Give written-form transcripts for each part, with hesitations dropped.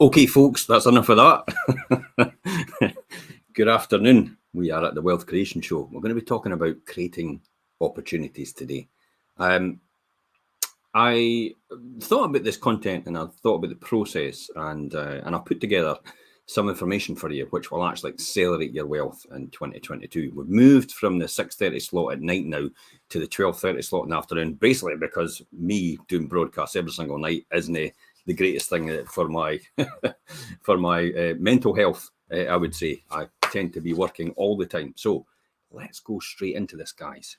Okay, folks, that's enough of that. Good afternoon. We are at the Wealth Creation Show. We're going to be talking about creating opportunities today. I thought about this content and I thought about the process, and I put together some information for you which will actually accelerate your wealth in 2022. We've moved from the 6:30 slot at night now to the 12:30 slot in the afternoon, basically because me doing broadcasts every single night isn't the greatest thing for my for my mental health. I would say I tend to be working all the time. So let's go straight into this, guys.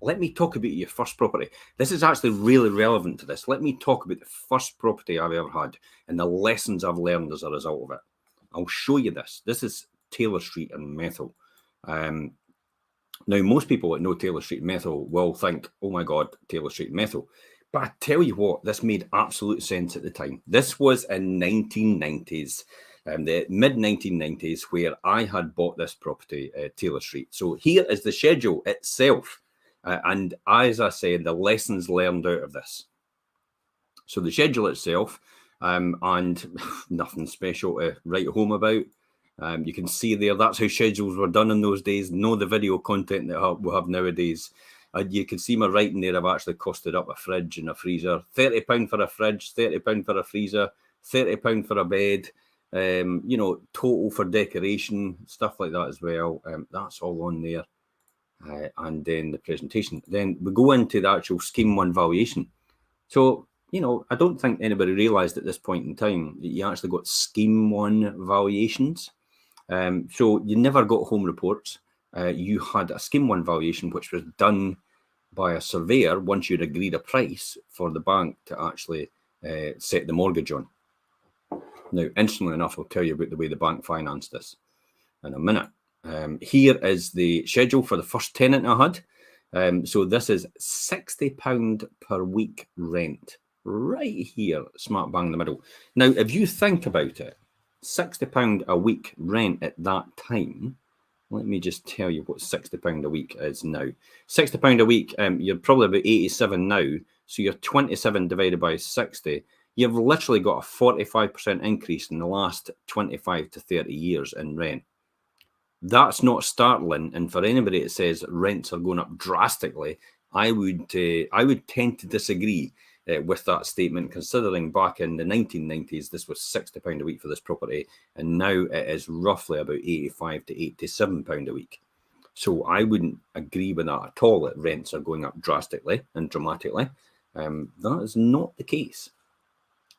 Let me talk about your first property. This is actually really relevant to this. Let me talk about the first property I've ever had and the lessons I've learned as a result of it. I'll show you this. This is Taylor Street in Methil. Now, most people that know Taylor Street in Methil will think, oh my God, Taylor Street in Methil. But I tell you what, this made absolute sense at the time. This was in 1990s, the mid-1990s, where I had bought this property, Taylor Street. So here is the schedule itself. And as I said, the lessons learned out of this. So the schedule itself, and nothing special to write home about. You can see there, that's how schedules were done in those days. No, the video content that we have nowadays. You can see my writing there. I've actually costed up a fridge and a freezer. £30 for a fridge, £30 for a freezer, £30 for a bed. You know, total for decoration, stuff like that as well. That's all on there. And then the presentation. Then we go into the actual Scheme 1 valuation. So, you know, I don't think anybody realised at this point in time that you actually got Scheme 1 valuations. So you never got home reports. You had a Scheme 1 valuation, which was done by a surveyor once you'd agreed a price for the bank to actually set the mortgage on. Now, instantly enough, I'll tell you about the way the bank financed this in a minute. Here is the schedule for the first tenant I had. So this is £60 per week rent, right here, smack bang in the middle. Now, if you think about it, £60 a week rent at that time, let me just tell you what £60 a week is now. £60 a week, you're probably about 87 now, so you're 27 divided by 60. You've literally got a 45% increase in the last 25 to 30 years in rent. That's not startling, and for anybody that says rents are going up drastically, I would tend to disagree with that statement, considering back in the 1990s, this was £60 a week for this property, and now it is roughly about £85 to £87 a week. So I wouldn't agree with that at all, that rents are going up drastically and dramatically. That is not the case.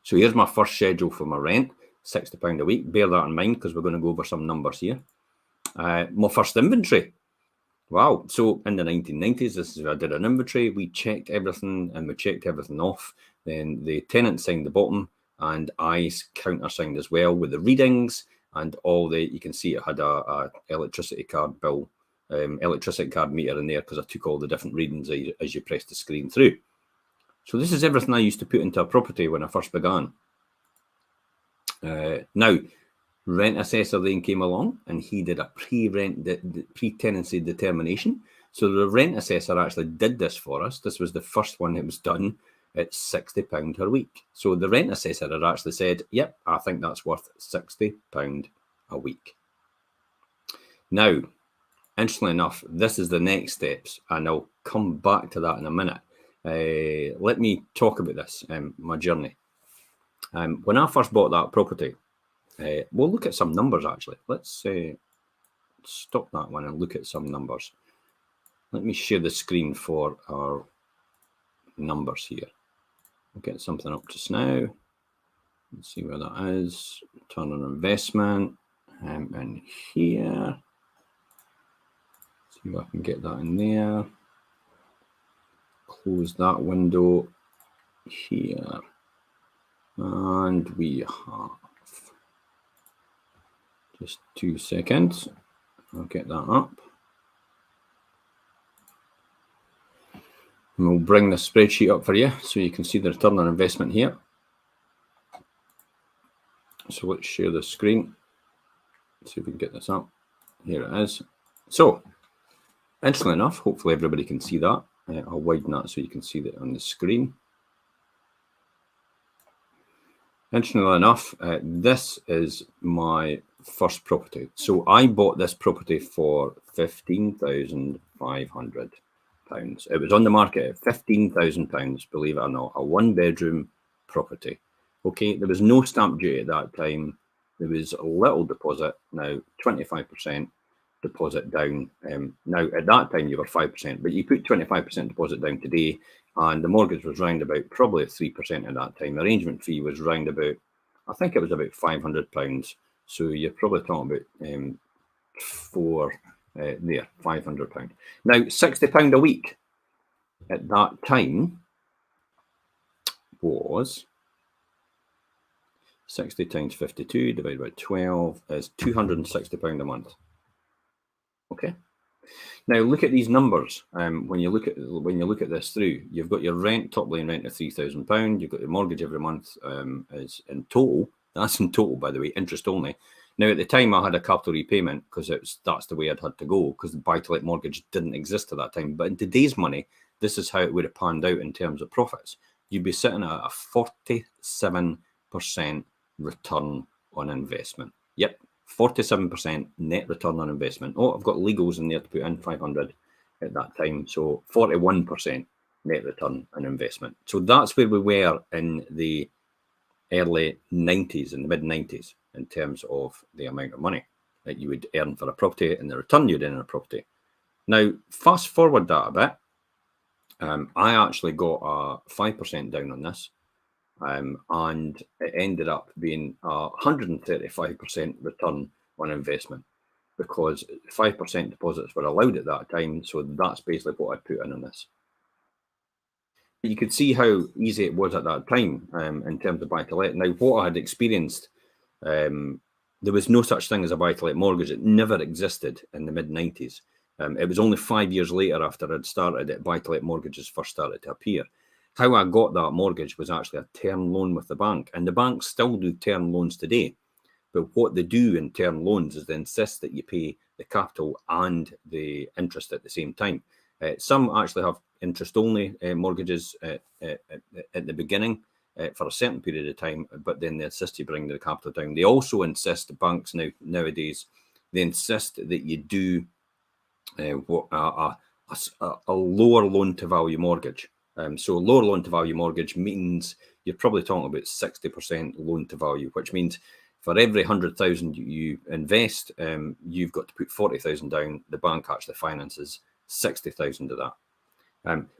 So here's my first schedule for my rent, £60 a week. Bear that in mind because we're going to go over some numbers here. My first inventory. Wow. So in the 1990s, this is where I did an inventory. We checked everything and we checked everything off. Then the tenant signed the bottom and I countersigned as well with the readings and all the, you can see it had a electricity card bill, electricity card meter in there because I took all the different readings as you press the screen through. So this is everything I used to put into a property when I first began. Now, rent assessor then came along and he did a pre-tenancy determination. So the rent assessor actually did this for us. This was the first one that was done at £60 per week. So the rent assessor had actually said, yep, I think that's worth £60 a week. Now, interestingly enough, this is the next steps, and I'll come back to that in a minute. Let me talk about this, my journey. When I first bought that property, we'll look at some numbers actually. Let's stop that one and look at some numbers. Let me share the screen for our numbers here. We'll get something up just now. Let's see where that is. Return on investment. And here. See if I can get that in there. Close that window here. And we have just 2 seconds. I'll get that up. And we'll bring the spreadsheet up for you so you can see the return on investment here. So let's share the screen. See if we can get this up. Here it is. So, interestingly enough, hopefully everybody can see that. I'll widen that so you can see that on the screen. Interestingly enough, this is my first property. So I bought this property for £15,500. It was on the market at £15,000, believe it or not, a one-bedroom property. Okay, there was no stamp duty at that time. There was a little deposit, now 25% deposit down. Now, at that time, you were 5%, but you put 25% deposit down today, and the mortgage was round about probably 3% at that time. The arrangement fee was round about, I think it was about £500. So you're probably talking about there, £500. Now, £60 a week at that time was 60 times 52 divided by 12 is £260 a month. Okay. Now look at these numbers. When you look at this through, you've got your rent, top line rent of £3,000. You've got your mortgage every month is in total. That's in total, by the way, interest only. Now at the time I had a capital repayment because that's the way I'd had to go because the buy-to-let mortgage didn't exist at that time. But in today's money, this is how it would have panned out in terms of profits. You'd be sitting at a 47% return on investment. Yep. 47% net return on investment. Oh, I've got legals in there to put in 500 at that time. So 41% net return on investment. So that's where we were in the early 90s, in the mid 90s, in terms of the amount of money that you would earn for a property and the return you'd earn on a property. Now, fast forward that a bit. I actually got a 5% down on this. And it ended up being a 135% return on investment because 5% deposits were allowed at that time. So that's basically what I put in on this. But you could see how easy it was at that time in terms of buy-to-let. Now, what I had experienced, there was no such thing as a buy-to-let mortgage. It never existed in the mid-90s. It was only 5 years later after I'd started that buy-to-let mortgages first started to appear. How I got that mortgage was actually a term loan with the bank, and the banks still do term loans today. But what they do in term loans is they insist that you pay the capital and the interest at the same time. Some actually have interest-only mortgages at the beginning for a certain period of time, but then they insist you bring the capital down. They also insist, the banks nowadays, they insist that you do a lower loan-to-value mortgage. So lower loan-to-value mortgage means you're probably talking about 60% loan-to-value, which means for every 100,000 you invest, you've got to put 40,000 down. The bank actually finances 60,000 of that.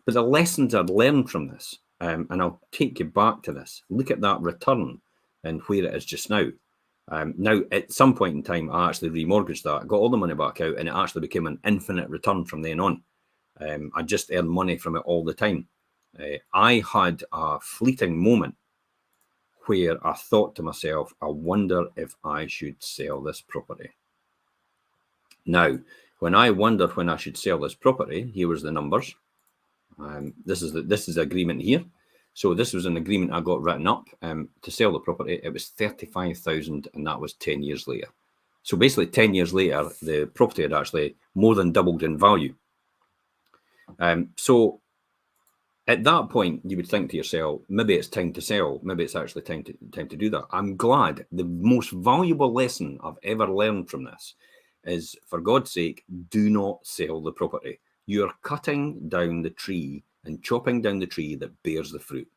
But the lessons I've learned from this, and I'll take you back to this, look at that return and where it is just now. Now, at some point in time, I actually remortgaged that, got all the money back out, and it actually became an infinite return from then on. I just earned money from it all the time. I had a fleeting moment where I thought to myself, I wonder if I should sell this property. Now, when I wondered when I should sell this property, here was the numbers. This is the agreement here. So this was an agreement I got written up to sell the property. It was 35,000, and that was 10 years later. So basically 10 years later, the property had actually more than doubled in value. So at that point, you would think to yourself, maybe it's time to sell. Maybe it's actually time to do that. I'm glad. The most valuable lesson I've ever learned from this is, for God's sake, do not sell the property. You're cutting down the tree and chopping down the tree that bears the fruit.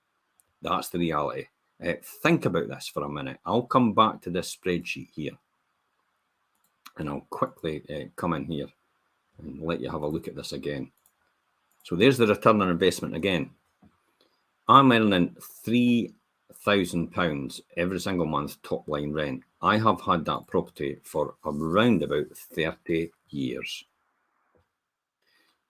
That's the reality. Think about this for a minute. I'll come back to this spreadsheet here. And I'll quickly come in here and let you have a look at this again. So there's the return on investment again. I'm earning £3,000 every single month top line rent. I have had that property for around about 30 years.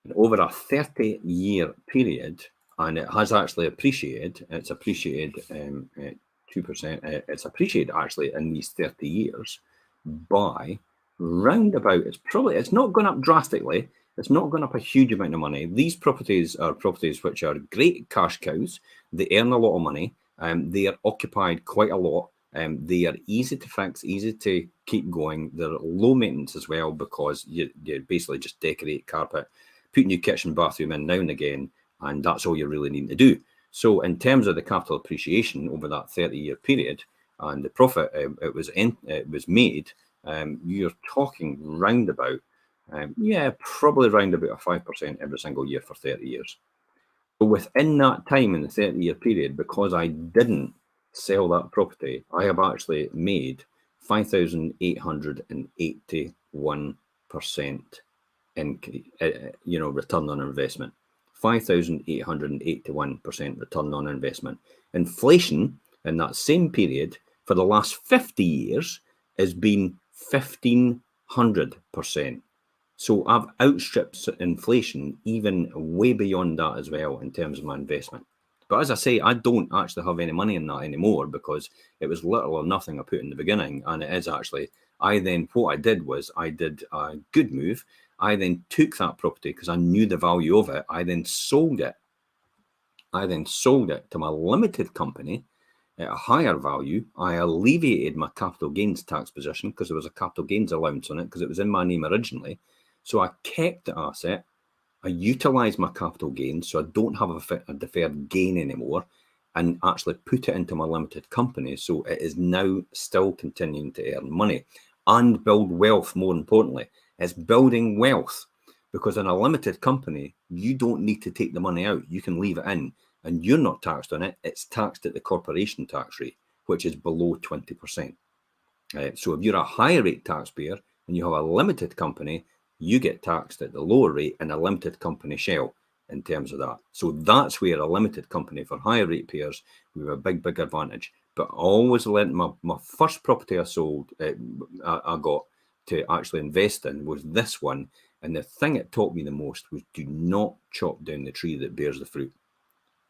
And over a 30-year period, and it has actually appreciated, it's appreciated 2%, it's appreciated actually in these 30 years by round about, it's not gone up drastically. It's not going up a huge amount of money. These properties are properties which are great cash cows. They earn a lot of money. They are occupied quite a lot. They are easy to fix, easy to keep going. They're low maintenance as well because you basically just decorate, carpet, put new kitchen, bathroom in now and again, and that's all you really need to do. So in terms of the capital appreciation over that 30-year period, and the profit it was made, you're talking round about, probably round about a 5% every single year for 30 years. But within that time, in the 30-year period, because I didn't sell that property, I have actually made 5,881% in, return on investment. 5,881% return on investment. Inflation in that same period for the last 50 years has been 1,500%. So I've outstripped inflation even way beyond that as well in terms of my investment. But as I say, I don't actually have any money in that anymore because it was little or nothing I put in the beginning. And it is actually, what I did was I did a good move. I then took that property because I knew the value of it. I then sold it. To my limited company at a higher value. I alleviated my capital gains tax position because there was a capital gains allowance on it because it was in my name originally. So I kept the asset. I utilised my capital gains, so I don't have a deferred gain anymore, and actually put it into my limited company. So it is now still continuing to earn money and build wealth. More importantly, it's building wealth because in a limited company, you don't need to take the money out. You can leave it in and you're not taxed on it. It's taxed at the corporation tax rate, which is below 20%. So if you're a higher rate taxpayer and you have a limited company, you get taxed at the lower rate in a limited company shell in terms of that. So that's where a limited company for higher rate payers, we have a big advantage. But I always learned my first property I sold, I got to actually invest in was this one. And the thing it taught me the most was do not chop down the tree that bears the fruit.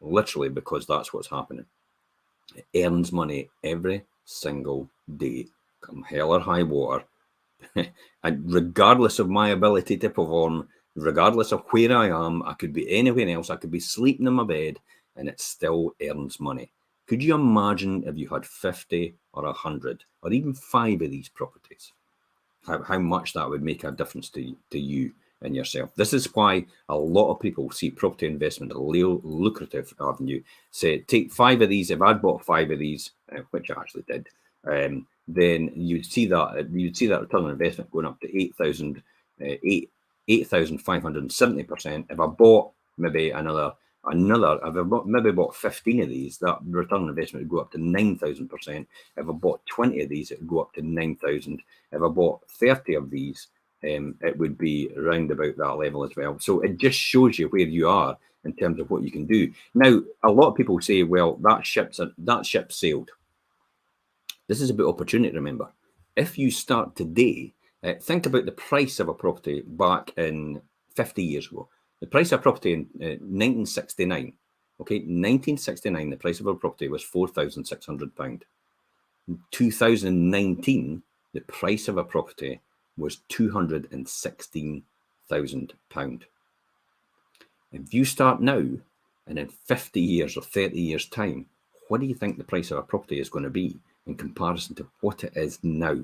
Literally, because that's what's happening. It earns money every single day, come hell or high water. And regardless of my ability to perform, regardless of where I am, I could be anywhere else, I could be sleeping in my bed, and it still earns money. Could you imagine if you had 50 or 100 or even 5 of these properties? How much that would make a difference to you and yourself. This is why a lot of people see property investment a lucrative avenue. Say, take 5 of these. If I'd bought 5 of these, which I actually did, then you'd see that return on investment going up to 8,570%. If I bought maybe another, if I maybe bought 15 of these, that return on investment would go up to 9,000%. If I bought 20 of these, it would go up to 9,000. If I bought 30 of these, it would be around about that level as well. So it just shows you where you are in terms of what you can do. Now, a lot of people say, well, that ship sailed. This is about opportunity, remember. If you start today, think about the price of a property back in 50 years ago. The price of a property in 1969, okay, 1969, the price of a property was £4,600. In 2019, the price of a property was £216,000. If you start now, and in 50 years or 30 years' time, what do you think the price of a property is going to be in comparison to what it is now?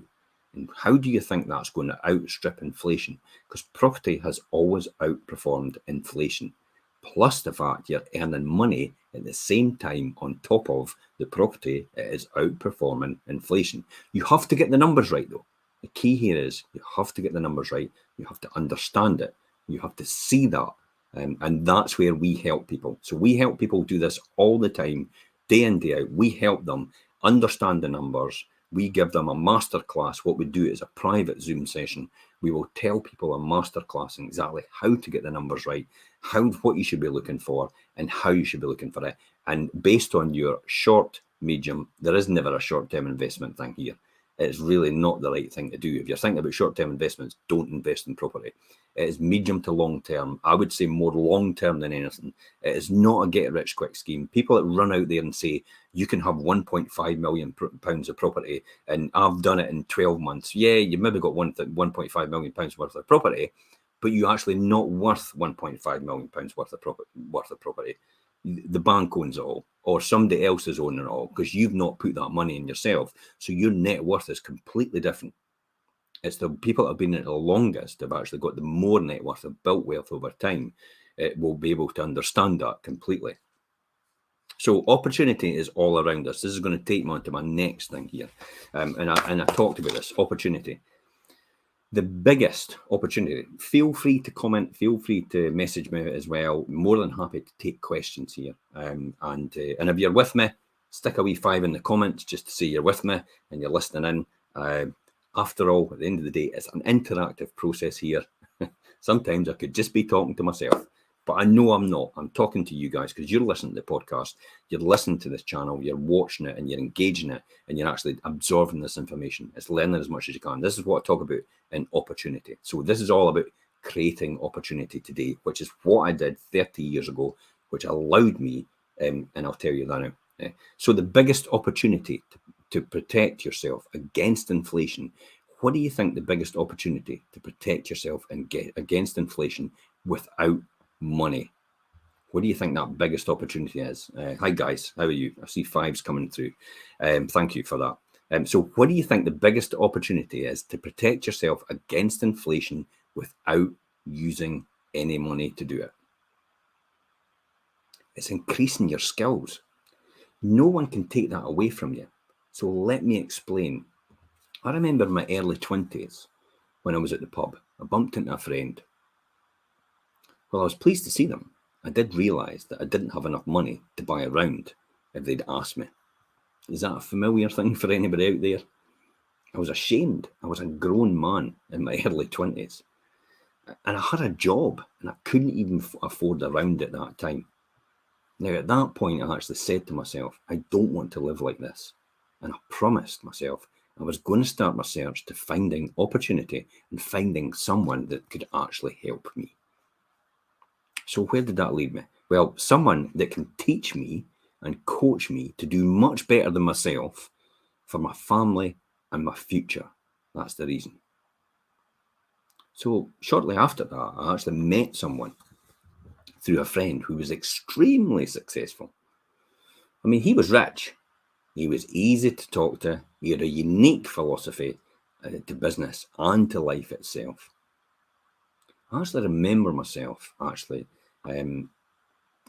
And how do you think that's going to outstrip inflation? Because property has always outperformed inflation, plus the fact you're earning money at the same time on top of the property, it is outperforming inflation. You have to get the numbers right, though. The key here is you have to get the numbers right. You have to understand it. You have to see that. And that's where we help people. So we help people do this all the time, day in, day out. We help them understand the numbers. We give them a masterclass. What we do is a private Zoom session. We will tell people a masterclass exactly how to get the numbers right, what you should be looking for, and how you should be looking for it. And based on your short, medium, there is never a short-term investment thing here. It's really not the right thing to do. If you're thinking about short-term investments, don't invest in property. It is medium to long-term. I would say more long-term than anything. It is not a get-rich-quick scheme. People that run out there and say, you can have £1.5 million of property, and I've done it in 12 months. Yeah, you've maybe got £1.5 million worth of property, but you're actually not worth £1.5 million worth of property. The bank owns it all, or somebody else is owning it all, because you've not put that money in yourself. So your net worth is completely different. It's the people that have been in it the longest have actually got the more net worth, have built wealth over time, will be able to understand that completely. So opportunity is all around us. This is going to take me on to my next thing here. And I talked about this, opportunity. The biggest opportunity, feel free to comment, feel free to message me as well. More than happy to take questions here. And if you're with me, stick a wee 5 in the comments just to say you're with me and you're listening in. After all, at the end of the day, it's an interactive process here. Sometimes I could just be talking to myself, but I know I'm not. I'm talking to you guys because you're listening to the podcast, you're listening to this channel, you're watching it and you're engaging it and you're actually absorbing this information. It's learning as much as you can. This is what I talk about in opportunity. So this is all about creating opportunity today, which is what I did 30 years ago, which allowed me, and I'll tell you that now. So the biggest opportunity to protect yourself against inflation, what do you think the biggest opportunity to protect yourself and get against inflation without money? What do you think that biggest opportunity is? Hi guys, how are you? I see 5s coming through. Thank you for that. So what do you think the biggest opportunity is to protect yourself against inflation without using any money to do it? It's increasing your skills. No one can take that away from you. So let me explain. I remember in my early 20s when I was at the pub, I bumped into a friend. Well, I was pleased to see them. I did realise that I didn't have enough money to buy a round if they'd asked me. Is that a familiar thing for anybody out there? I was ashamed. I was a grown man in my early 20s. And I had a job and I couldn't even afford a round at that time. Now, at that point, I actually said to myself, I don't want to live like this. And I promised myself I was going to start my search to finding opportunity and finding someone that could actually help me. So where did that lead me? Well, someone that can teach me and coach me to do much better than myself for my family and my future. That's the reason. So shortly after that, I actually met someone through a friend who was extremely successful. I mean, he was rich. He was easy to talk to. He had a unique philosophy to business and to life itself. I actually remember myself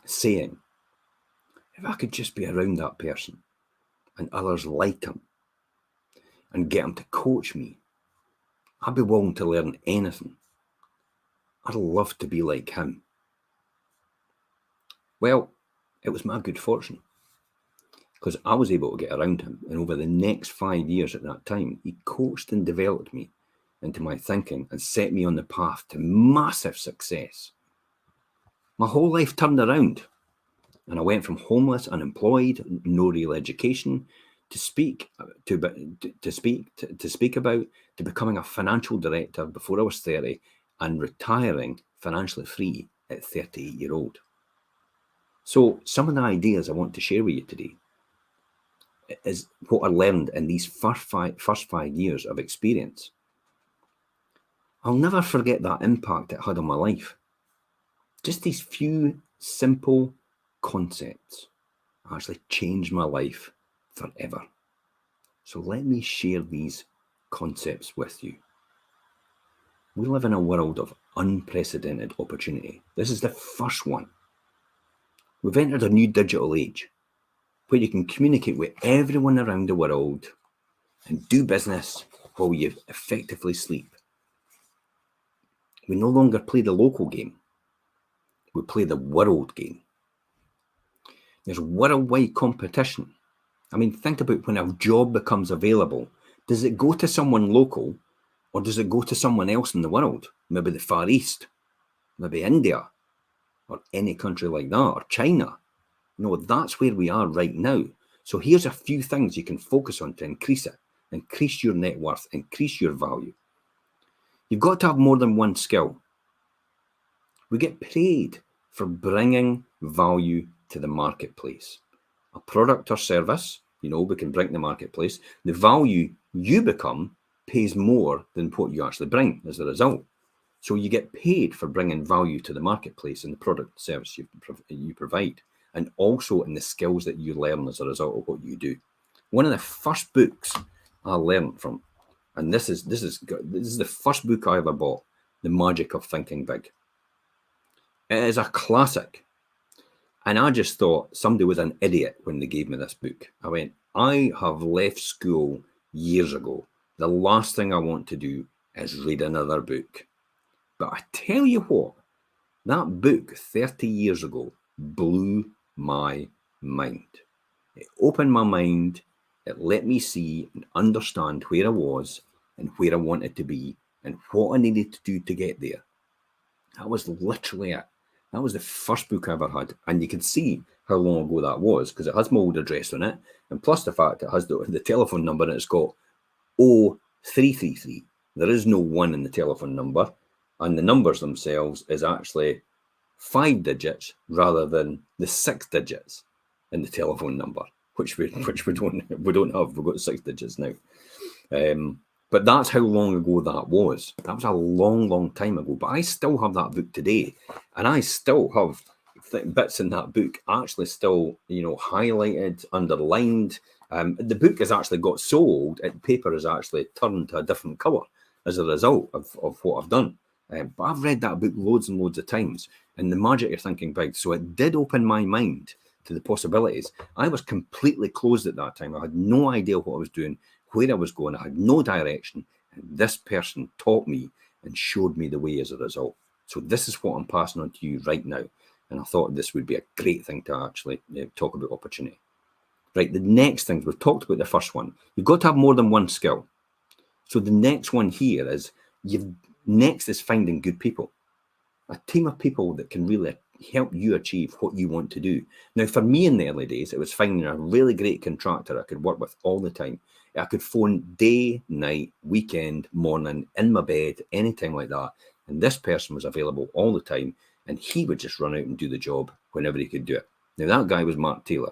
saying, if I could just be around that person and others like him and get him to coach me, I'd be willing to learn anything. I'd love to be like him. Well, it was my good fortune because I was able to get around him, and over the next 5 years at that time, he coached and developed me into my thinking and set me on the path to massive success. My whole life turned around, and I went from homeless, unemployed, no real education, to speak about, to becoming a financial director before I was 30 and retiring financially free at 38-year-old. So some of the ideas I want to share with you today is what I learned in these first five years of experience. I'll never forget that impact it had on my life. Just these few simple concepts actually changed my life forever. So let me share these concepts with you. We live in a world of unprecedented opportunity. This is the first one. We've entered a new digital age where you can communicate with everyone around the world and do business while you effectively sleep. We no longer play the local game. We play the world game. There's worldwide competition. I mean, think about when a job becomes available. Does it go to someone local or does it go to someone else in the world? Maybe the Far East, maybe India, or any country like that, or China. No, that's where we are right now. So here's a few things you can focus on to increase it. Increase your net worth, increase your value. You've got to have more than one skill. We get paid for bringing value to the marketplace. A product or service, we can bring to the marketplace. The value you become pays more than what you actually bring as a result. So you get paid for bringing value to the marketplace in the product or service you provide, and also in the skills that you learn as a result of what you do. One of the first books I learned from, and this is the first book I ever bought, The Magic of Thinking Big. It is a classic. And I just thought somebody was an idiot when they gave me this book. I went, I have left school years ago. The last thing I want to do is read another book. But I tell you what, that book 30 years ago blew my mind. It opened my mind. It let me see and understand where I was and where I wanted to be and what I needed to do to get there. That was literally it. That was the first book I ever had. And you can see how long ago that was because it has my old address on it. And plus the fact it has the telephone number and it's got 0333. There is no 1 in the telephone number. And the numbers themselves is actually 5 digits rather than the 6 digits in the telephone number, which we don't have. We've got 6 digits now. But that's how long ago that was. That was a long, long time ago. But I still have that book today, and I still have bits in that book actually still, highlighted, underlined. The book has actually got so old, the paper has actually turned to a different colour as a result of what I've done. But I've read that book loads and loads of times, and the magic of thinking big. So it did open my mind to the possibilities. I was completely closed at that time. I had no idea what I was doing, where I was going. I had no direction. And this person taught me and showed me the way as a result. So this is what I'm passing on to you right now. And I thought this would be a great thing to actually talk about opportunity. Right, the next thing, we've talked about the first one. You've got to have more than one skill. So the next one here is, next is finding good people. A team of people that can really help you achieve what you want to do. Now, for me in the early days, it was finding a really great contractor I could work with all the time. I could phone day, night, weekend, morning, in my bed, anytime like that. And this person was available all the time, and he would just run out and do the job whenever he could do it. Now, that guy was Mark Taylor.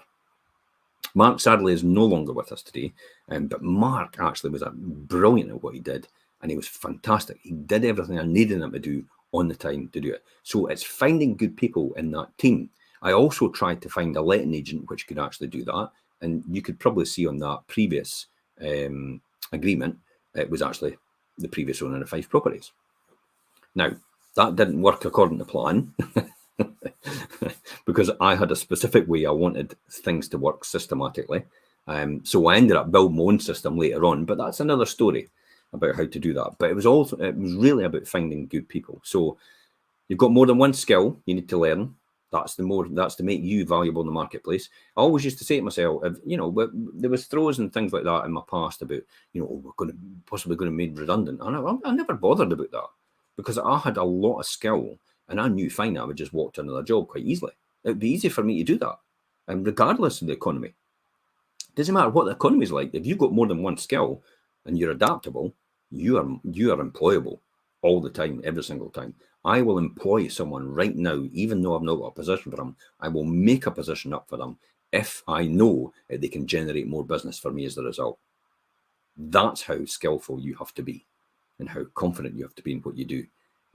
Mark, sadly, is no longer with us today, but Mark actually was brilliant at what he did, and he was fantastic. He did everything I needed him to do on the time to do it. So it's finding good people in that team. I also tried to find a letting agent which could actually do that. And you could probably see on that previous agreement, it was actually the previous owner of 5 properties. Now, that didn't work according to plan because I had a specific way I wanted things to work systematically. So I ended up building my own system later on, but that's another story about how to do that. But it was really about finding good people. So you've got more than one skill you need to learn. That's to make you valuable in the marketplace. I always used to say to myself, there was throws and things like that in my past about, we're possibly going to be made redundant. And I never bothered about that because I had a lot of skill and I knew fine, I would just walk to another job quite easily. It'd be easy for me to do that. And regardless of the economy, it doesn't matter what the economy is like. If you've got more than one skill and you're adaptable, you are employable all the time, every single time. I will employ someone right now, even though I've not got a position for them. I will make a position up for them if I know that they can generate more business for me as a result. That's how skillful you have to be and how confident you have to be in what you do.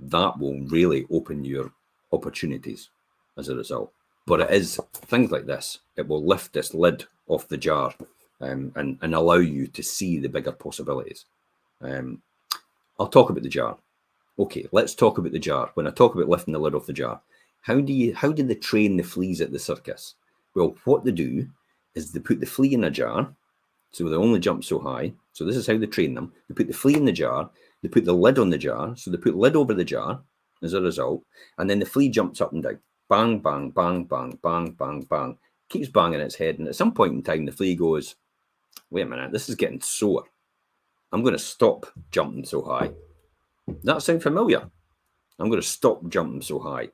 That will really open your opportunities as a result. But it is things like this. It will lift this lid off the jar and allow you to see the bigger possibilities. I'll talk about the jar. Okay, let's talk about the jar. When I talk about lifting the lid off the jar, how do they train the fleas at the circus? Well, what they do is they put the flea in a jar, so they only jump so high. So this is how they train them. They put the flea in the jar, they put the lid on the jar, so they put lid over the jar as a result, and then the flea jumps up and down. Bang, bang, bang, bang, bang, bang, bang. Keeps banging its head, and at some point in time, the flea goes, wait a minute, this is getting sore. I'm going to stop jumping so high. Does that sound familiar? I'm going to stop jumping so high.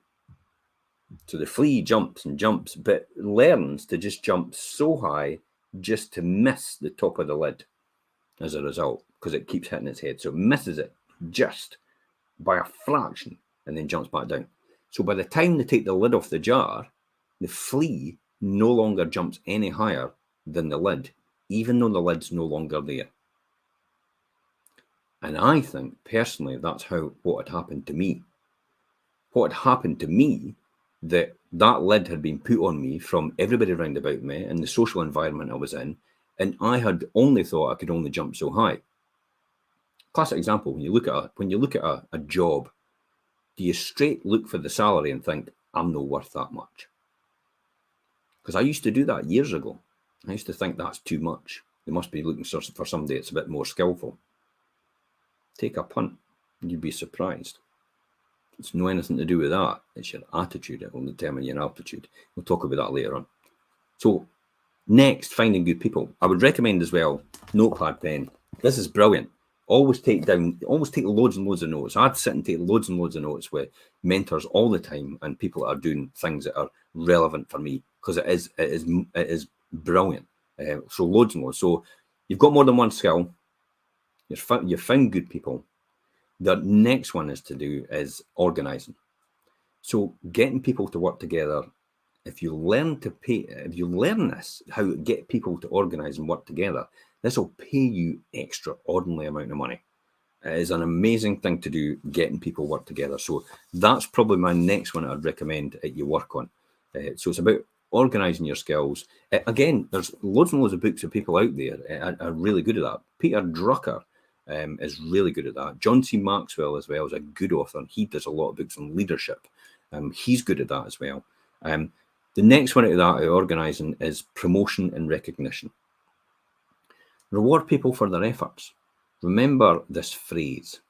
So the flea jumps and jumps, but learns to just jump so high just to miss the top of the lid as a result, because it keeps hitting its head. So it misses it just by a fraction and then jumps back down. So by the time they take the lid off the jar, the flea no longer jumps any higher than the lid, even though the lid's no longer there. And I think, personally, that's what had happened to me. What had happened to me, that lid had been put on me from everybody around about me and the social environment I was in, and I had only thought I could only jump so high. Classic example, when you look at a job, do you straight look for the salary and think, I'm not worth that much? Because I used to do that years ago. I used to think that's too much. They must be looking for somebody that's a bit more skillful. Take a punt. You'd be surprised. It's no anything to do with that. It's your attitude that will determine your altitude. We'll talk about that later on. So next, finding good people. I would recommend as well, notepad pen. This is brilliant. Always take loads and loads of notes. I'd sit and take loads and loads of notes with mentors all the time and people that are doing things that are relevant for me, because it is brilliant. So loads and loads. So you've got more than one skill. You've found good people. The next one is organizing. So getting people to work together. If you learn this, how to get people to organize and work together, this will pay you extraordinary amount of money. It is an amazing thing to do, getting people work together. So that's probably my next one I'd recommend that you work on. So it's about organizing your skills. Again, there's loads and loads of books of people out there are really good at that. Peter Drucker is really good at that. John C. Maxwell as well is a good author. He does a lot of books on leadership. He's good at that as well. The next one out of that, organising, is promotion and recognition. Reward people for their efforts. Remember this phrase.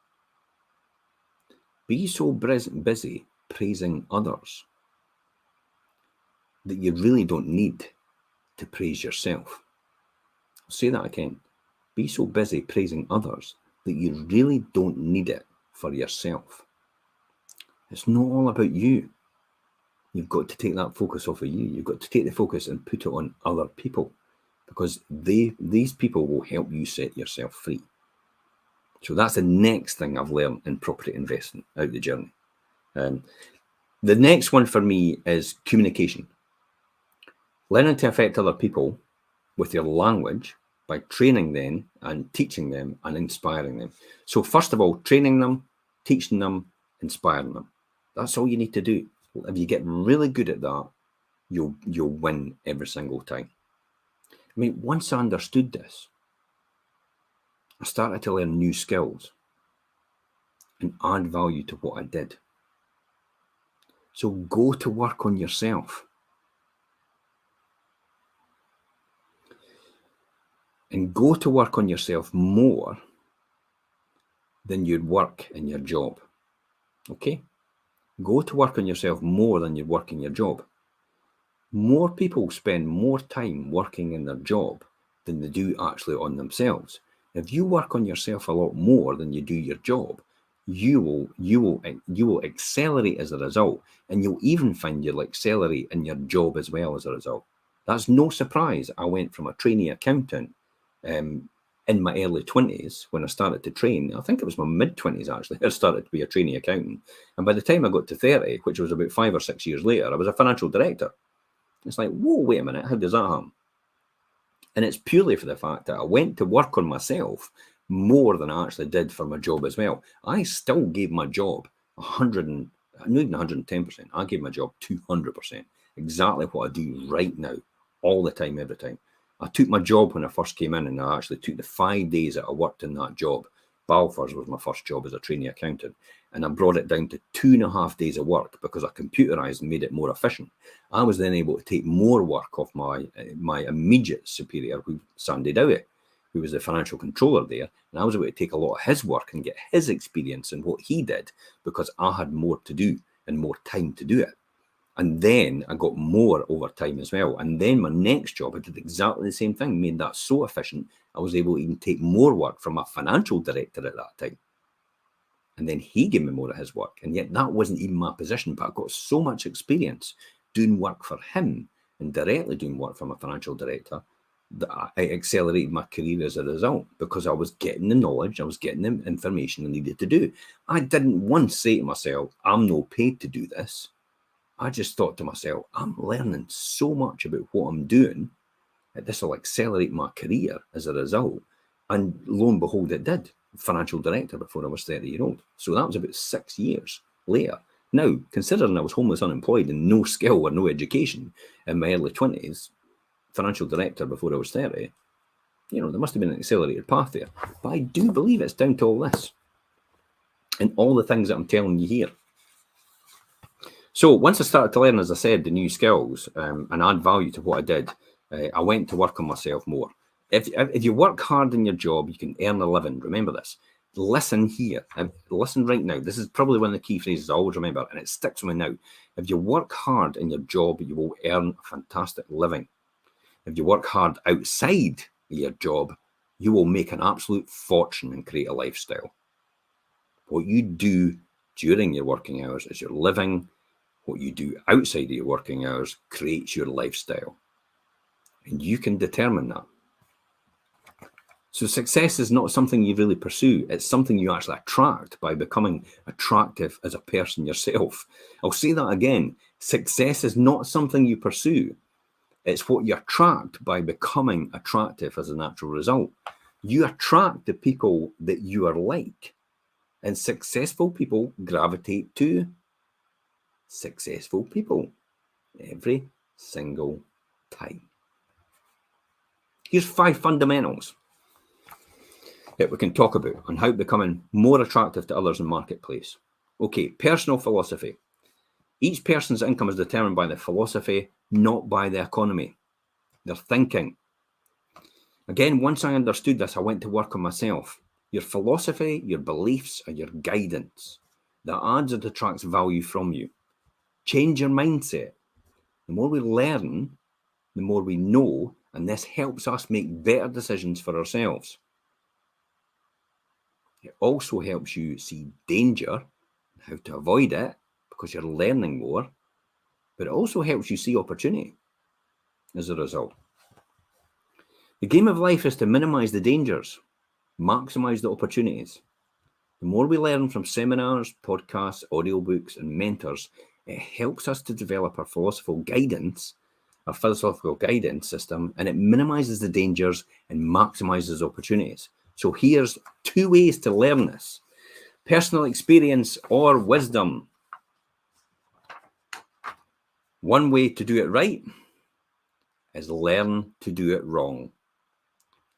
Be so busy praising others that you really don't need to praise yourself. I'll say that again. Be so busy praising others that you really don't need it for yourself. It's not all about you. You've got to take that focus off of you. You've got to take the focus and put it on other people, because these people will help you set yourself free. So that's the next thing I've learned in property investing out the journey. The next one for me is communication. Learning to affect other people with your language by training them and teaching them and inspiring them. So first of all, training them, teaching them, inspiring them. That's all you need to do. If you get really good at that, you'll win every single time. I mean, once I understood this, I started to learn new skills and add value to what I did. So go to work on yourself. And go to work on yourself more than you'd work in your job. Okay? Go to work on yourself more than you'd work in your job. More people spend more time working in their job than they do actually on themselves. If you work on yourself a lot more than you do your job, you will accelerate as a result, and you'll even find you'll accelerate in your job as well as a result. That's no surprise. I went from a trainee accountant in my early 20s when I started to train. I think it was my mid-20s actually. I started to be a trainee accountant. And by the time I got to 30, which was about 5 or 6 years later, I was a financial director. It's like, whoa, wait a minute, how does that happen? And it's purely for the fact that I went to work on myself more than I actually did for my job as well. I still gave my job 110%. I gave my job 200%. Exactly what I do right now, all the time, every time. I took my job when I first came in, and I actually took the 5 days that I worked in that job. Balfour's was my first job as a trainee accountant, and I brought it down to 2.5 days of work because I computerized and made it more efficient. I was then able to take more work off my immediate superior, Sandy Dowie, who was the financial controller there, and I was able to take a lot of his work and get his experience and what he did because I had more to do and more time to do it. And then I got more overtime as well. And then my next job, I did exactly the same thing, made that so efficient, I was able to even take more work from my financial director at that time. And then he gave me more of his work. And yet that wasn't even my position, but I got so much experience doing work for him and directly doing work for my financial director that I accelerated my career as a result, because I was getting the knowledge, I was getting the information I needed to do. I didn't once say to myself, I'm not paid to do this. I just thought to myself, I'm learning so much about what I'm doing that this will accelerate my career as a result. And lo and behold, it did. Financial director before I was 30 years old. So that was about 6 years later. Now, considering I was homeless, unemployed, and no skill or no education in my early 20s, financial director before I was 30, there must have been an accelerated path there. But I do believe it's down to all this and all the things that I'm telling you here. So once I started to learn, as I said, the new skills and add value to what I did, I went to work on myself more. If you work hard in your job, you can earn a living. Remember this. Listen here. Listen right now. This is probably one of the key phrases I always remember, and it sticks with me now. If you work hard in your job, you will earn a fantastic living. If you work hard outside your job, you will make an absolute fortune and create a lifestyle. What you do during your working hours is your living. What you do outside of your working hours creates your lifestyle. And you can determine that. So success is not something you really pursue. It's something you actually attract by becoming attractive as a person yourself. I'll say that again. Success is not something you pursue. It's what you attract by becoming attractive as a natural result. You attract the people that you are like. And successful people gravitate to successful people every single time. Here's 5 fundamentals that we can talk about on how becoming more attractive to others in the marketplace. Okay, personal philosophy. Each person's income is determined by their philosophy, not by the economy. Their thinking. Again, once I understood this, I went to work on myself. Your philosophy, your beliefs, are your guidance. That adds and detracts value from you. Change your mindset. The more we learn, the more we know, and this helps us make better decisions for ourselves. It also helps you see danger, how to avoid it, because you're learning more, but it also helps you see opportunity as a result. The game of life is to minimize the dangers, maximize the opportunities. The more we learn from seminars, podcasts, audiobooks, and mentors, it helps us to develop our philosophical guidance system, and it minimizes the dangers and maximizes opportunities. So here's 2 ways to learn this. Personal experience or wisdom. One way to do it right is learn to do it wrong.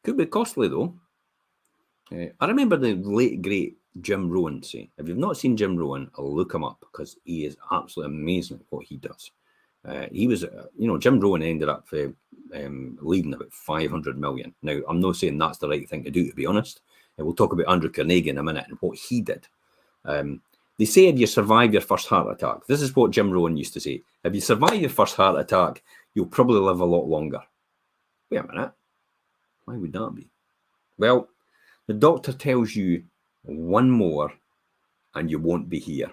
Could be costly though. I remember the late, great Jim Rohn say, if you've not seen Jim Rohn, look him up because he is absolutely amazing at what he does. He was, Jim Rohn ended up leading about 500 million. Now, I'm not saying that's the right thing to do, to be honest. We'll talk about Andrew Carnegie in a minute and what he did. They say if you survive your first heart attack, this is what Jim Rohn used to say. If you survive your first heart attack, you'll probably live a lot longer. Wait a minute. Why would that be? Well, the doctor tells you one more and you won't be here.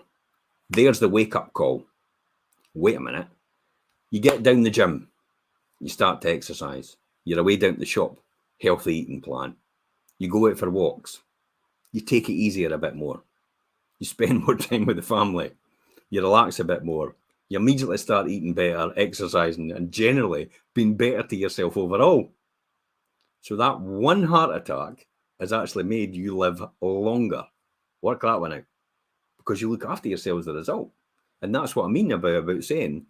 There's the wake-up call. Wait a minute. You get down the gym. You start to exercise. You're away down to the shop. Healthy eating plan. You go out for walks. You take it easier a bit more. You spend more time with the family. You relax a bit more. You immediately start eating better, exercising, and generally being better to yourself overall. So that one heart attack has actually made you live longer. Work that one out. Because you look after yourself as a result. And that's what I mean about saying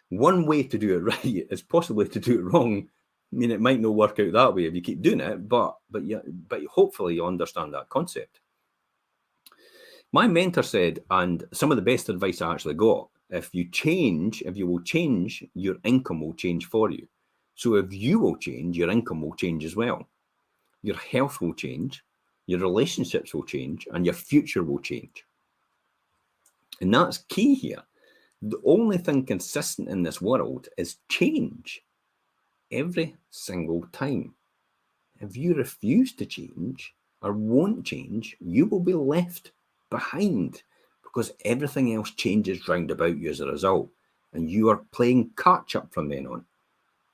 one way to do it right is possibly to do it wrong. I mean, it might not work out that way if you keep doing it, but hopefully you understand that concept. My mentor said, and some of the best advice I actually got, if you will change, your income will change for you. So if you will change, your income will change as well. Your health will change, your relationships will change, and your future will change. And that's key here. The only thing consistent in this world is change every single time. If you refuse to change or won't change, you will be left behind because everything else changes round about you as a result, and you are playing catch up from then on.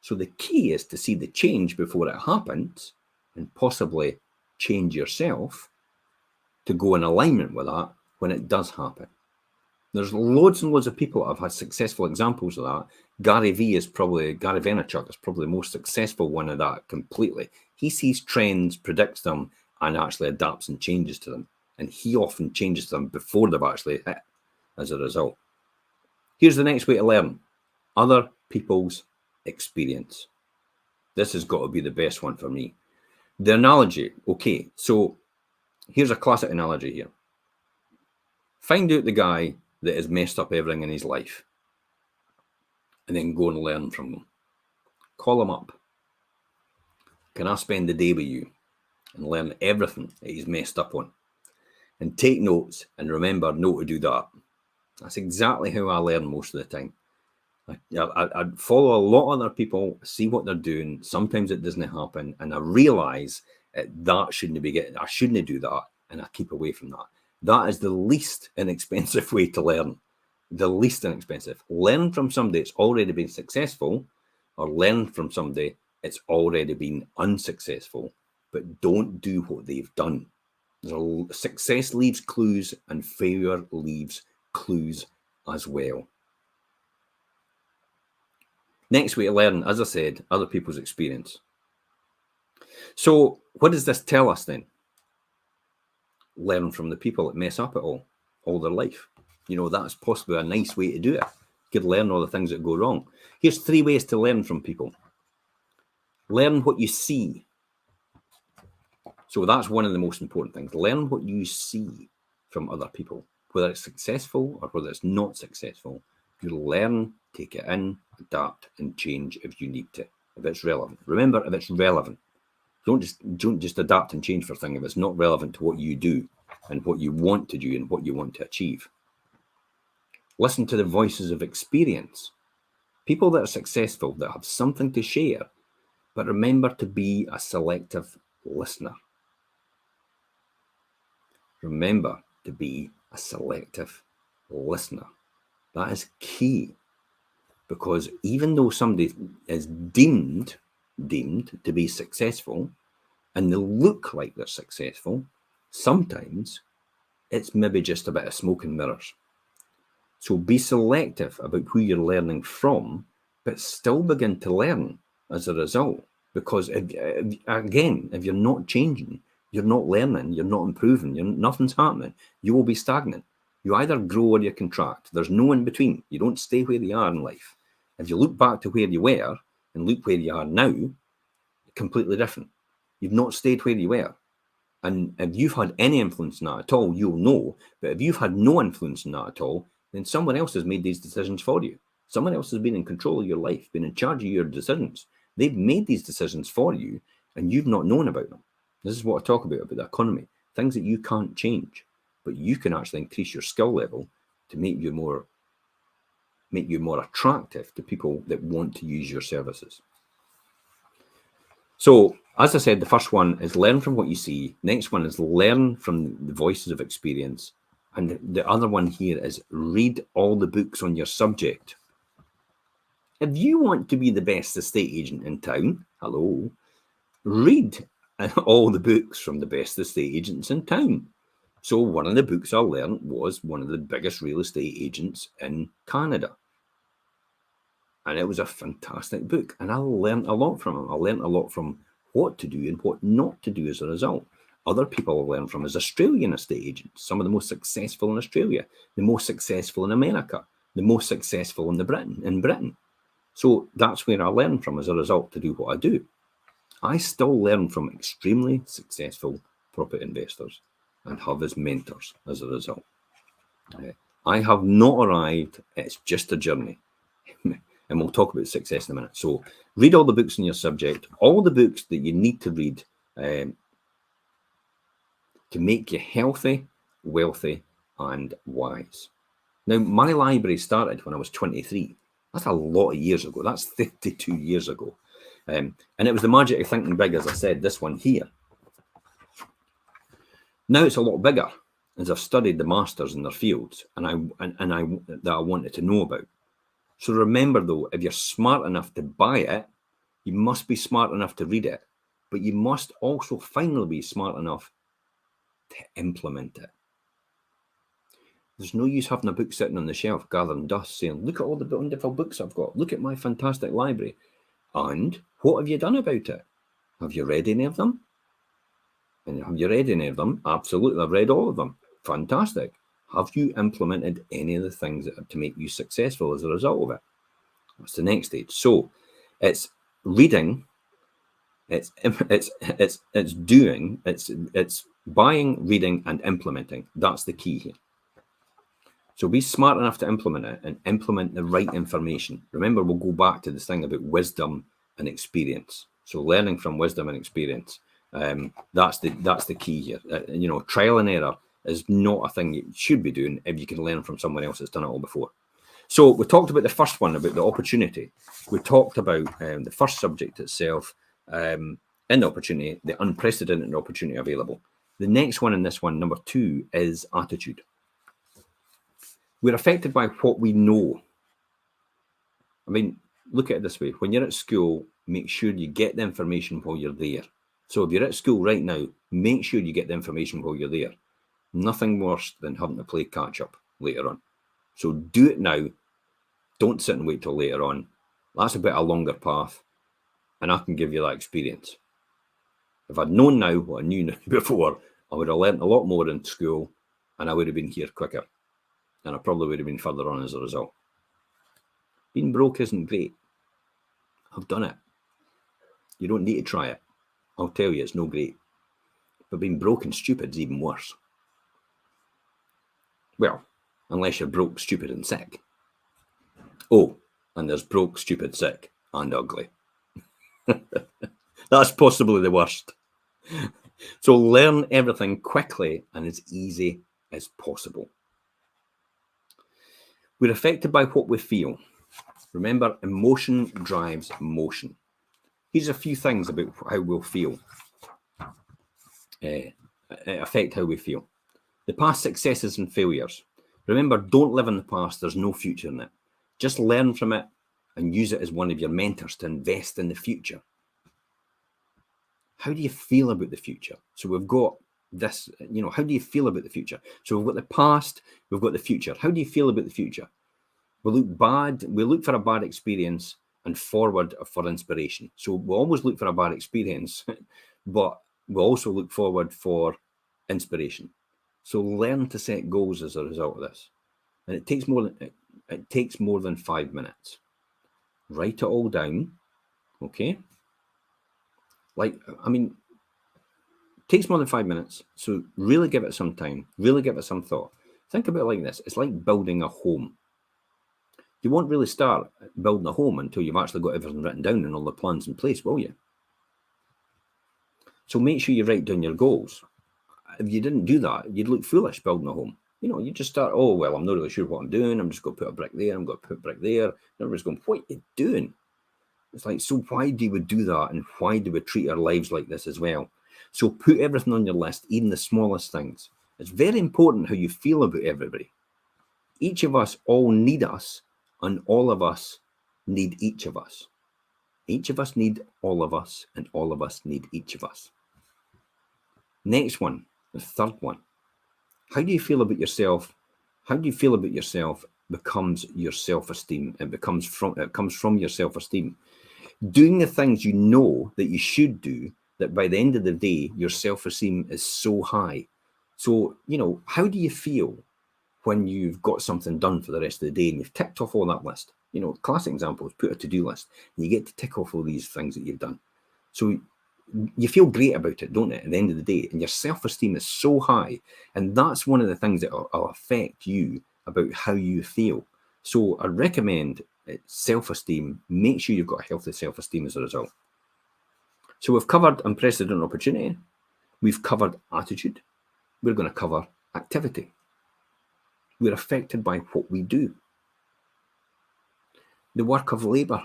So the key is to see the change before it happens and possibly change yourself to go in alignment with that when it does happen. There's loads and loads of people that have had successful examples of that. Gary Vaynerchuk is probably the most successful one of that completely. He sees trends, predicts them, and actually adapts and changes to them. And he often changes them before they've actually hit as a result. Here's the next way to learn. Other people's experience. This has got to be the best one for me. The analogy. Okay, so here's a classic analogy here. Find out the guy that has messed up everything in his life, and then go and learn from them. Call him up. Can I spend the day with you and learn everything that he's messed up on? And take notes and remember not to do that. That's exactly how I learn most of the time. I follow a lot of other people, see what they're doing. Sometimes it doesn't happen, and I realise that shouldn't be getting. I shouldn't do that, and I keep away from that. That is the least inexpensive way to learn. The least inexpensive. Learn from somebody that's already been successful, or learn from somebody that's already been unsuccessful, but don't do what they've done. Success leaves clues, and failure leaves clues as well. Next way to learn, as I said, other people's experience. So what does this tell us then? Learn from the people that mess up at all their life. You know, that's possibly a nice way to do it. You could learn all the things that go wrong. Here's 3 ways to learn from people. Learn what you see. So that's one of the most important things. Learn what you see from other people, whether it's successful or whether it's not successful. You learn, take it in, adapt, and change if you need to, if it's relevant. Remember, if it's relevant. Don't just adapt and change for a thing if it's not relevant to what you do and what you want to do and what you want to achieve. Listen to the voices of experience. People that are successful, that have something to share, but remember to be a selective listener. Remember to be a selective listener. That is key, because even though somebody is deemed to be successful and they look like they're successful, sometimes it's maybe just a bit of smoke and mirrors. So be selective about who you're learning from, but still begin to learn as a result. Because if you're not changing, you're not learning, you're not improving, nothing's happening, you will be stagnant. You either grow or you contract. There's no in between. You don't stay where you are in life. If you look back to where you were and look where you are now, completely different. You've not stayed where you were. And if you've had any influence in that at all, you'll know. But if you've had no influence in that at all, then someone else has made these decisions for you. Someone else has been in control of your life, been in charge of your decisions. They've made these decisions for you, and you've not known about them. This is what I talk about the economy. Things that you can't change, but you can actually increase your skill level to make you more attractive to people that want to use your services. So, as I said, the first one is learn from what you see. Next one is learn from the voices of experience. And the other one here is read all the books on your subject. If you want to be the best estate agent in town, read all the books from the best estate agents in town. So one of the books I learned was one of the biggest real estate agents in Canada. And it was a fantastic book. And I learned a lot from him. I learned a lot from what to do and what not to do as a result. Other people I learned from is Australian estate agents, some of the most successful in Australia, the most successful in America, the most successful in Britain. So that's where I learned from as a result to do what I do. I still learn from extremely successful property investors and have as mentors as a result. I have not arrived. It's just a journey. And we'll talk about success in a minute. So read all the books on your subject, all the books that you need to read to make you healthy, wealthy, and wise. Now, my library started when I was 23. That's a lot of years ago. That's 32 years ago. And it was the magic of thinking big, as I said, this one here. Now it's a lot bigger as I've studied the masters in their fields that I wanted to know about. So remember though, if you're smart enough to buy it, you must be smart enough to read it, but you must also finally be smart enough to implement it. There's no use having a book sitting on the shelf gathering dust saying, look at all the wonderful books I've got, look at my fantastic library. And what have you done about it? Have you read any of them? And have you read any of them? Absolutely, I've read all of them. Fantastic. Have you implemented any of the things that are to make you successful as a result of it? That's the next stage. So it's reading, it's doing, it's buying, reading, and implementing. That's the key here. So be smart enough to implement it and implement the right information. Remember, we'll go back to this thing about wisdom and experience. So learning from wisdom and experience. That's the key here. Trial and error is not a thing you should be doing if you can learn from someone else that's done it all before. So we talked about the first one, about the opportunity. We talked about the first subject itself, in the opportunity, the unprecedented opportunity available. The next one in this one, number 2, is attitude. We're affected by what we know. I mean, look at it this way. When you're at school, make sure you get the information while you're there. So if you're at school right now, make sure you get the information while you're there. Nothing worse than having to play catch up later on. So do it now. Don't sit and wait till later on. That's a bit a longer path, and I can give you that experience. If I'd known now what I knew before, I would have learnt a lot more in school, and I would have been here quicker. And I probably would have been further on as a result. Being broke isn't great. I've done it. You don't need to try it. I'll tell you, it's no great. But being broke and stupid is even worse. Well, unless you're broke, stupid, and sick. Oh, and there's broke, stupid, sick, and ugly. That's possibly the worst. So learn everything quickly and as easy as possible. We're affected by what we feel. Remember, emotion drives motion. Here's a few things about how we'll feel. Affect how we feel. The past successes and failures. Remember, don't live in the past. There's no future in it. Just learn from it and use it as one of your mentors to invest in the future. How do you feel about the future? So we've got this, how do you feel about the future? So we've got the past, we've got the future. How do you feel about the future? We look for a bad experience and forward for inspiration. So we always look for a bad experience, but we also look forward for inspiration. So learn to set goals as a result of this. And it takes more than 5 minutes. Write it all down, okay? It takes more than 5 minutes. So really give it some time, really give it some thought. Think about it like this. It's like building a home. You won't really start building a home until you've actually got everything written down and all the plans in place, will you? So make sure you write down your goals. If you didn't do that, you'd look foolish building a home. You just start, I'm not really sure what I'm doing. I'm just going to put a brick there. I'm going to put a brick there. And everybody's going, what are you doing? It's like, so why do we do that? And why do we treat our lives like this as well? So put everything on your list, even the smallest things. It's very important how you feel about everybody. Each of us all need us, and all of us need each of us. Each of us need all of us, and all of us need each of us. Next one, the third one. How do you feel about yourself? How do you feel about yourself becomes your self-esteem. It comes from your self-esteem. Doing the things you know that you should do, that by the end of the day, your self-esteem is so high. So, how do you feel when you've got something done for the rest of the day and you've ticked off all that list? Classic example is put a to-do list and you get to tick off all these things that you've done. So you feel great about it, don't it, at the end of the day? And your self-esteem is so high. And that's one of the things that will affect you about how you feel. So I recommend self-esteem. Make sure you've got a healthy self-esteem as a result. So we've covered unprecedented opportunity. We've covered attitude. We're going to cover activity. We're affected by what we do. The work of labour.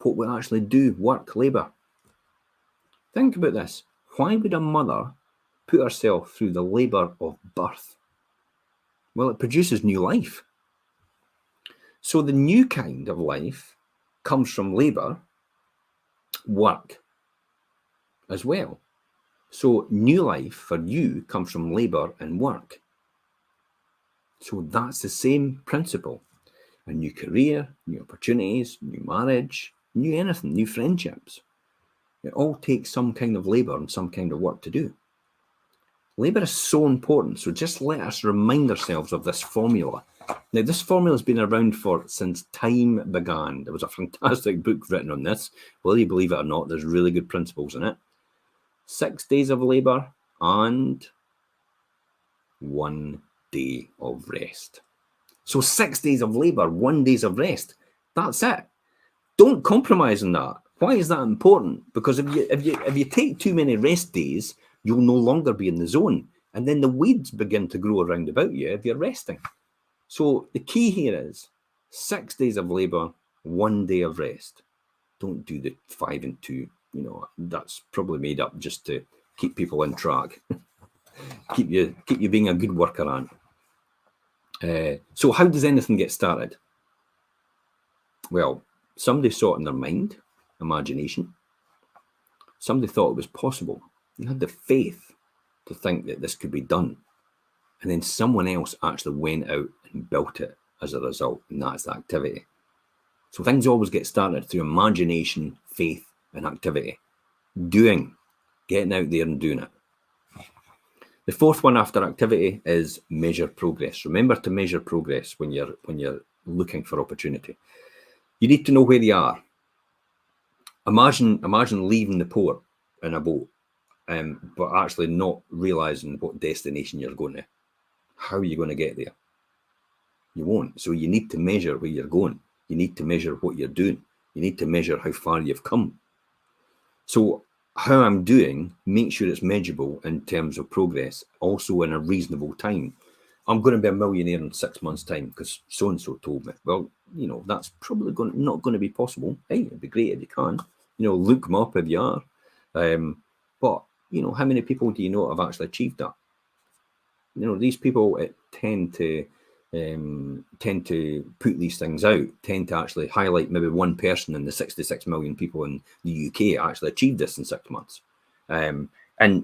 What we actually do, work, labour. Think about this. Why would a mother put herself through the labour of birth? Well, it produces new life. So the new kind of life comes from labour, work as well. So new life for you comes from labour and work. So that's the same principle. A new career, new opportunities, new marriage, new anything, new friendships. It all takes some kind of labour and some kind of work to do. Labour is so important. So just let us remind ourselves of this formula. Now, this formula has been around since time began. There was a fantastic book written on this. Will you believe it or not? There's really good principles in it. 6 days of labour and 1 day of rest. So 6 days of labour, 1 day of rest. That's it. Don't compromise on that. Why is that important? Because if you take too many rest days, you'll no longer be in the zone. And then the weeds begin to grow around about you if you're resting. So the key here is 6 days of labour, 1 day of rest. Don't do the 5 and 2. You know, that's probably made up just to keep people on track. keep you being a good worker ant. So how does anything get started? Well, somebody saw it in their mind, imagination. Somebody thought it was possible. They had the faith to think that this could be done. And then someone else actually went out and built it as a result, and that's the activity. So things always get started through imagination, faith, and activity. Doing, getting out there and doing it. The fourth one after activity is measure progress. Remember to measure progress when you're looking for opportunity. You need to know where you are. Imagine leaving the port in a boat, but actually not realizing what destination you're going to. How are you going to get there? You won't. So you need to measure where you're going. You need to measure what you're doing. You need to measure how far you've come. So how I'm doing, make sure it's measurable in terms of progress, also in a reasonable time. I'm going to be a millionaire in 6 months' time because so-and-so told me. Well, you know, that's probably not going to be possible. Hey, it'd be great if you can. You know, look them up if you are. But, you know, how many people do you know have actually achieved that? You know, these people tend to put these things out, tend to actually highlight maybe one person in the 66 million people in the UK actually achieved this in 6 months. And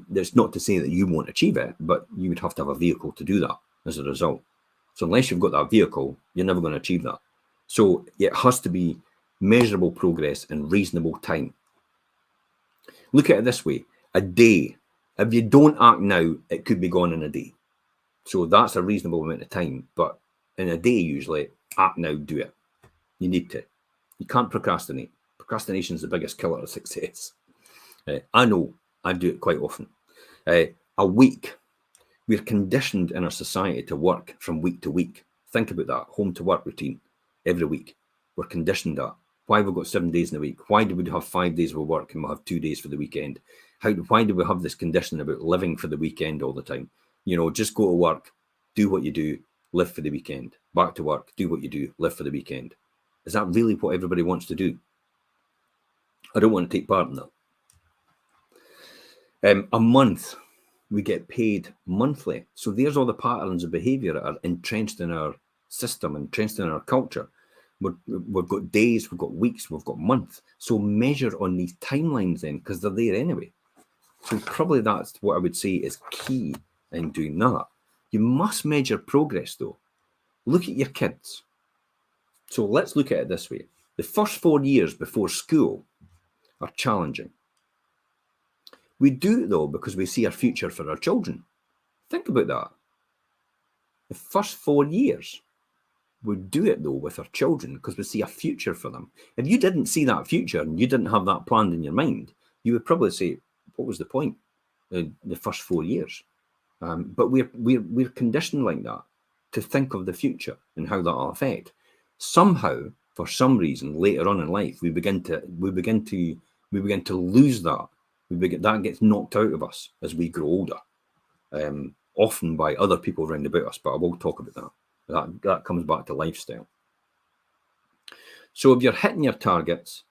that's not to say that you won't achieve it, but you would have to have a vehicle to do that as a result. So unless you've got that vehicle, you're never going to achieve that. So it has to be measurable progress in reasonable time. Look at it this way. A day, if you don't act now, it could be gone in a day. So that's a reasonable amount of time. But in a day, usually, act now, do it. You need to. You can't procrastinate. Procrastination is the biggest killer of success. I know. I do it quite often. A week. We're conditioned in our society to work from week to week. Think about that. Home to work routine every week. We're conditioned that. Why have we got 7 days in a week? Why do we have 5 days of work and we'll have 2 days for the weekend? Why do we have this condition about living for the weekend all the time? You know, just go to work, do what you do, live for the weekend. Back to work, do what you do, live for the weekend. Is that really what everybody wants to do? I don't want to take part in that. A month, we get paid monthly. So there's all the patterns of behavior that are entrenched in our system, entrenched in our culture. We've got days, we've got weeks, we've got months. So measure on these timelines then, because they're there anyway. So probably that's what I would say is key in doing that. You must measure progress though. Look at your kids. So let's look at it this way. The first 4 years before school are challenging. We do it though because we see our future for our children. Think about that. The first 4 years, we do it though with our children because we see a future for them. If you didn't see that future and you didn't have that planned in your mind, you would probably say, what was the point in the first 4 years? But we're conditioned like that to think of the future and how that will affect. Somehow, for some reason, later on in life, we begin to lose that. That gets knocked out of us as we grow older, often by other people around about us. But I will talk about that. That comes back to lifestyle. So if you're hitting your targets,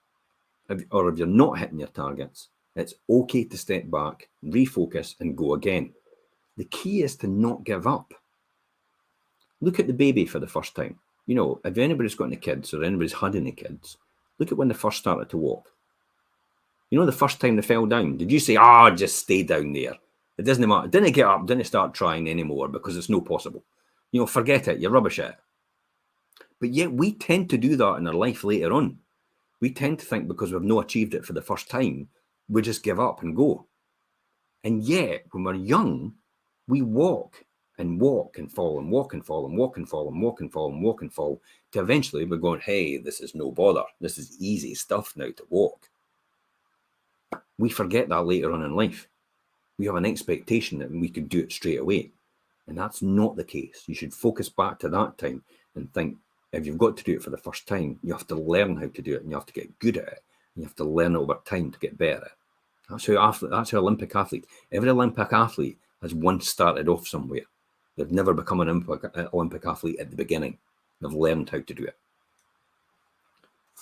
or if you're not hitting your targets, it's okay to step back, refocus, and go again. The key is to not give up. Look at the baby for the first time. You know, if anybody's got any kids or anybody's had any kids, look at when they first started to walk. You know, the first time they fell down, did you say, just stay down there? It doesn't matter. Didn't get up, didn't start trying anymore because it's no possible. You know, forget it, you're rubbish at it. But yet we tend to do that in our life later on. We tend to think because we've not achieved it for the first time, we just give up and go. And yet, when we're young, we walk and walk and fall and walk and fall and walk and fall and walk and fall and walk and fall to eventually we're going, hey, this is no bother. This is easy stuff now to walk. We forget that later on in life. We have an expectation that we could do it straight away. And that's not the case. You should focus back to that time and think, if you've got to do it for the first time, you have to learn how to do it, and you have to get good at it. And you have to learn over time to get better at it. That's how Olympic athlete. Every Olympic athlete has once started off somewhere. They've never become an Olympic athlete at the beginning. They've learned how to do it.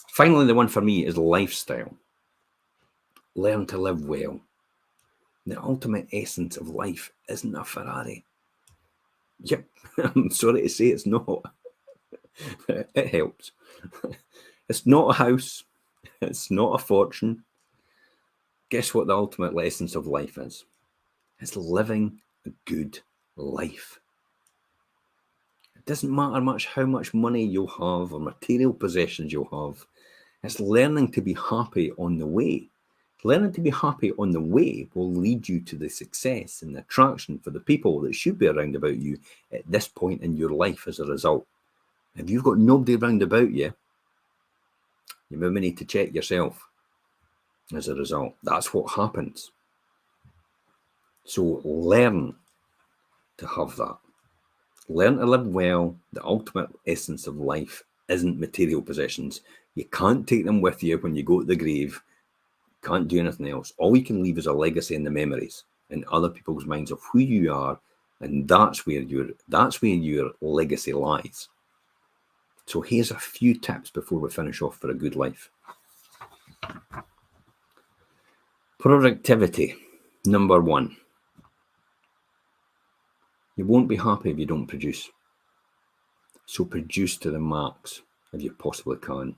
Finally, the one for me is lifestyle. Learn to live well. The ultimate essence of life isn't a Ferrari. Yep, I'm sorry to say it's not. It helps. It's not a house. It's not a fortune. Guess what the ultimate essence of life is? It's living a good life. It doesn't matter much how much money you'll have or material possessions you'll have. It's learning to be happy on the way. Learning to be happy on the way will lead you to the success and the attraction for the people that should be around about you at this point in your life as a result. If you've got nobody around about you, you maybe need to check yourself as a result. That's what happens. So learn to have that. Learn to live well. The ultimate essence of life isn't material possessions. You can't take them with you when you go to the grave. Can't do anything else. All you can leave is a legacy in the memories in other people's minds of who you are, and that's where your legacy lies. So here's a few tips before we finish off for a good life. Productivity, number 1. You won't be happy if you don't produce. So produce to the max if you possibly can.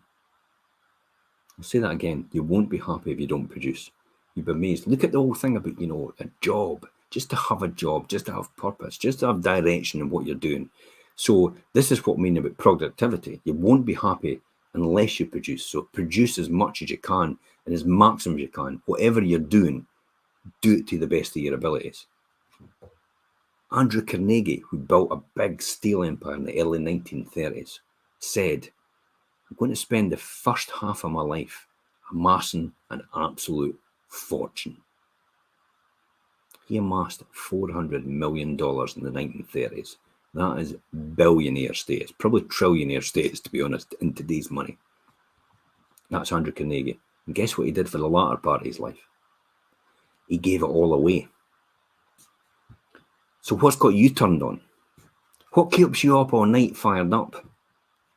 I'll say that again. You won't be happy if you don't produce. You'll be amazed. Look at the whole thing about, a job. Just to have a job, just to have purpose, just to have direction in what you're doing. So this is what I mean about productivity. You won't be happy unless you produce. So produce as much as you can and as maximum as you can. Whatever you're doing, do it to the best of your abilities. Andrew Carnegie, who built a big steel empire in the early 1930s, said, I'm going to spend the first half of my life amassing an absolute fortune. He amassed $400 million in the 1930s. That is billionaire status, probably trillionaire status, to be honest, in today's money. That's Andrew Carnegie. And guess what he did for the latter part of his life? He gave it all away. So what's got you turned on? What keeps you up all night fired up?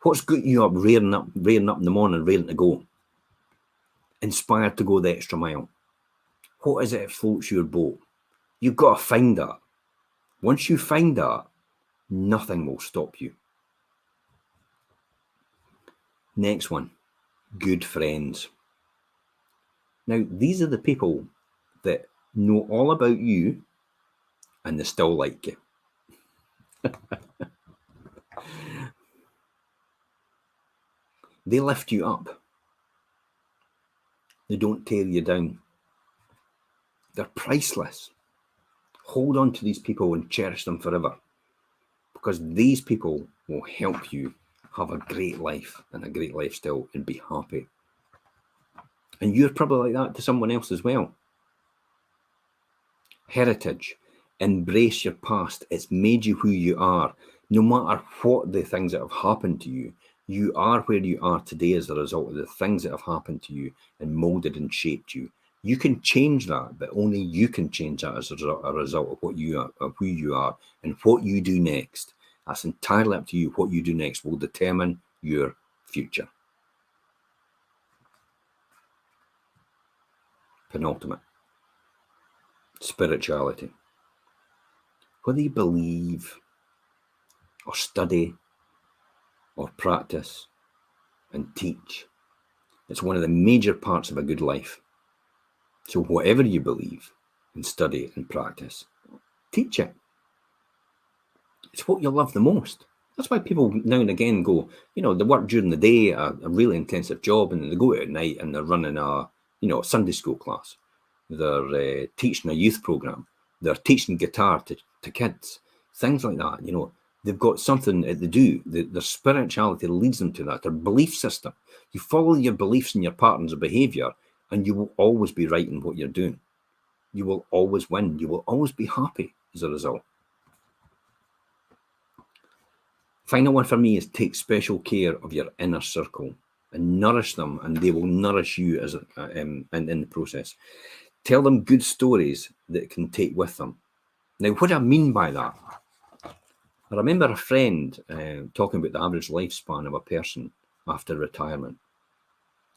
What's got you up, rearing up in the morning, ready to go? Inspired to go the extra mile. What is it that floats your boat? You've got to find that. Once you find that, nothing will stop you. Next one, good friends. Now, these are the people that know all about you and they still like you. They lift you up. They don't tear you down. They're priceless. Hold on to these people and cherish them forever, because these people will help you have a great life and a great lifestyle and be happy. And you're probably like that to someone else as well. Heritage. Embrace your past. It's made you who you are. No matter what the things that have happened to you, you are where you are today as a result of the things that have happened to you and molded and shaped you. You can change that, but only you can change that as a result of what you are, of who you are, and what you do next. That's entirely up to you. What you do next will determine your future. Penultimate. Spirituality. Whether you believe or study or practice and teach, it's one of the major parts of a good life. So whatever you believe and study and practice, teach it. It's what you love the most. That's why people now and again go, they work during the day, a really intensive job, and they go out at night and they're running a Sunday school class. They're teaching a youth program. They're teaching guitar to kids. Things like that, They've got something that they do. Their spirituality leads them to that. Their belief system. You follow your beliefs and your patterns of behavior, and you will always be right in what you're doing. You will always win. You will always be happy as a result. Final one for me is take special care of your inner circle and nourish them, and they will nourish you as in the process. Tell them good stories that can take with them. Now, what do I mean by that? I remember a friend talking about the average lifespan of a person after retirement.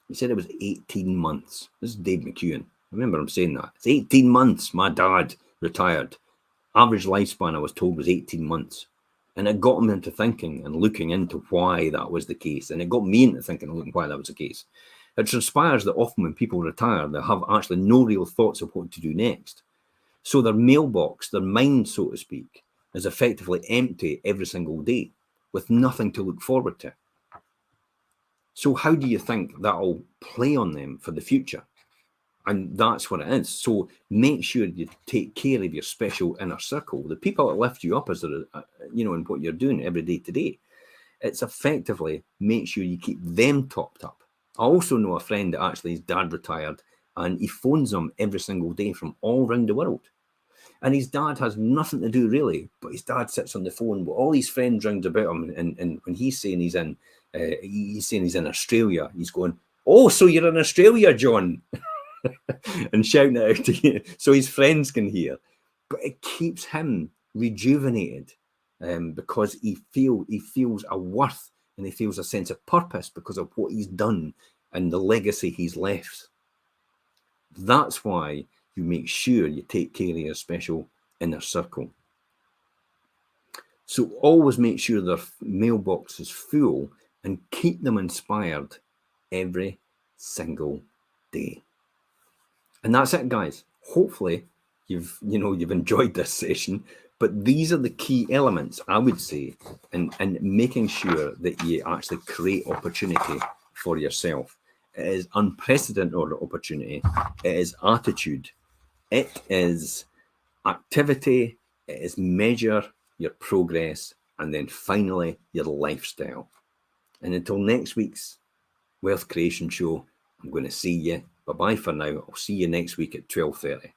He said it was 18 months. This is Dave McEwen. I remember him saying that. It's 18 months. My dad retired. Average lifespan, I was told, was 18 months. And it got him into thinking and looking into why that was the case. And it got me into thinking and looking why that was the case. It transpires that often when people retire, they have actually no real thoughts of what to do next. So their mailbox, their mind, so to speak, is effectively empty every single day with nothing to look forward to. So how do you think that'll play on them for the future? And that's what it is. So make sure you take care of your special inner circle, the people that lift you up as in what you're doing every day to day. It's effectively make sure you keep them topped up. I also know a friend that actually his dad retired and he phones him every single day from all around the world. And his dad has nothing to do really, but his dad sits on the phone with all his friends round about him. And when he's saying he's in Australia, he's going, "Oh, so you're in Australia, John?" and shouting it out to you so his friends can hear. But it keeps him rejuvenated because he feels a worth and he feels a sense of purpose because of what he's done and the legacy he's left. That's why you make sure you take care of your special inner circle. So always make sure their mailbox is full and keep them inspired every single day. And that's it, guys. Hopefully you've enjoyed this session, but these are the key elements, I would say, in making sure that you actually create opportunity for yourself. It is unprecedented opportunity. It is attitude. It is activity. It is measure your progress. And then finally, your lifestyle. And until next week's Wealth Creation Show, I'm going to see you. Bye-bye for now. I'll see you next week at 12:30.